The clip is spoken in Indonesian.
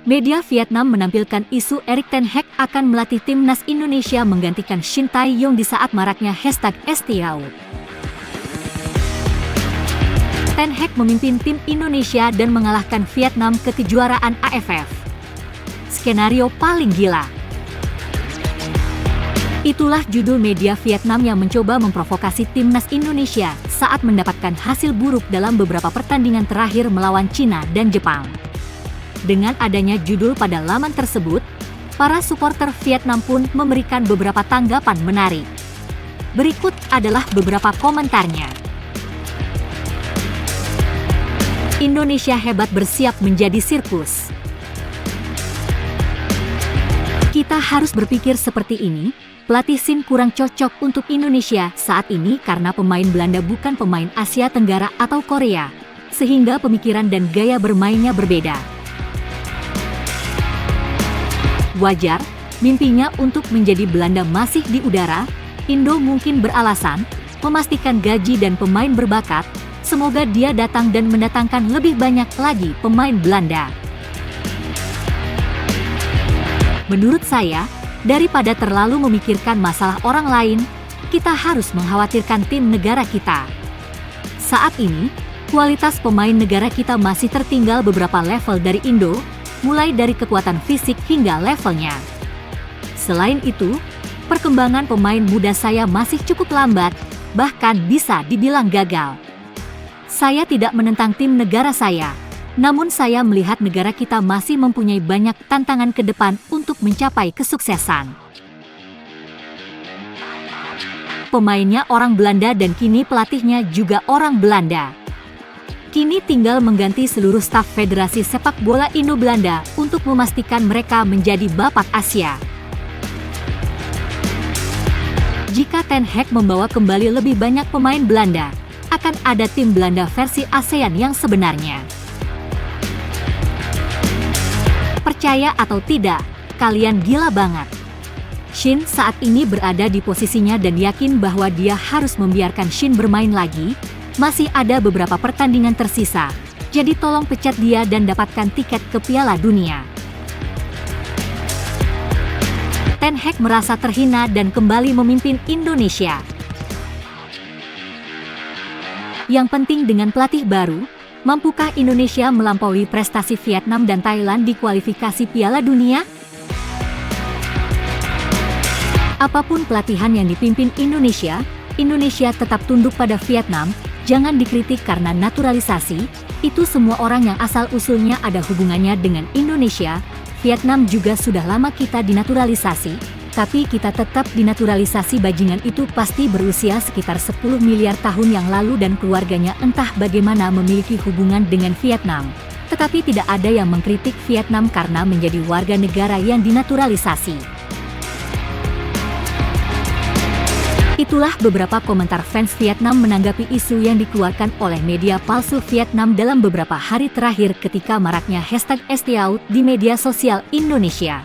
Media Vietnam menampilkan isu Erik ten Hag akan melatih timnas Indonesia menggantikan Shin Tae-yong di saat maraknya #STIAUT. Ten Hag memimpin tim Indonesia dan mengalahkan Vietnam ke kejuaraan AFF. Skenario paling gila. Itulah judul media Vietnam yang mencoba memprovokasi timnas Indonesia saat mendapatkan hasil buruk dalam beberapa pertandingan terakhir melawan Cina dan Jepang. Dengan adanya judul pada laman tersebut, para supporter Vietnam pun memberikan beberapa tanggapan menarik. Berikut adalah beberapa komentarnya. Indonesia hebat, bersiap menjadi sirkus. Kita harus berpikir seperti ini, pelatih Shin kurang cocok untuk Indonesia saat ini karena pemain Belanda bukan pemain Asia Tenggara atau Korea, sehingga pemikiran dan gaya bermainnya berbeda. Wajar, mimpinya untuk menjadi Belanda masih di udara. Indo mungkin beralasan, memastikan gaji dan pemain berbakat. Semoga dia datang dan mendatangkan lebih banyak lagi pemain Belanda. Menurut saya, daripada terlalu memikirkan masalah orang lain, kita harus mengkhawatirkan tim negara kita. Saat ini, kualitas pemain negara kita masih tertinggal beberapa level dari Indo, mulai dari kekuatan fisik hingga levelnya. Selain itu, perkembangan pemain muda saya masih cukup lambat, bahkan bisa dibilang gagal. Saya tidak menentang tim negara saya, namun saya melihat negara kita masih mempunyai banyak tantangan ke depan untuk mencapai kesuksesan. Pemainnya orang Belanda dan kini pelatihnya juga orang Belanda. Kini tinggal mengganti seluruh staf Federasi Sepak Bola Indo-Belanda untuk memastikan mereka menjadi bapak Asia. Jika Ten Hag membawa kembali lebih banyak pemain Belanda, akan ada tim Belanda versi ASEAN yang sebenarnya. Percaya atau tidak, kalian gila banget. Shin saat ini berada di posisinya dan yakin bahwa dia harus membiarkan Shin bermain lagi. Masih ada beberapa pertandingan tersisa, jadi tolong pecat dia dan dapatkan tiket ke Piala Dunia. Ten Hag merasa terhina dan kembali memimpin Indonesia. Yang penting dengan pelatih baru, mampukah Indonesia melampaui prestasi Vietnam dan Thailand di kualifikasi Piala Dunia? Apapun pelatihan yang dipimpin Indonesia, Indonesia tetap tunduk pada Vietnam. Jangan dikritik karena naturalisasi, itu semua orang yang asal-usulnya ada hubungannya dengan Indonesia. Vietnam juga sudah lama kita dinaturalisasi, tapi kita tetap dinaturalisasi. Bajingan itu pasti berusia sekitar 10 miliar tahun yang lalu dan keluarganya entah bagaimana memiliki hubungan dengan Vietnam. Tetapi tidak ada yang mengkritik Vietnam karena menjadi warga negara yang dinaturalisasi. Itulah beberapa komentar fans Vietnam menanggapi isu yang dikeluarkan oleh media palsu Vietnam dalam beberapa hari terakhir ketika maraknya #STIAUT di media sosial Indonesia.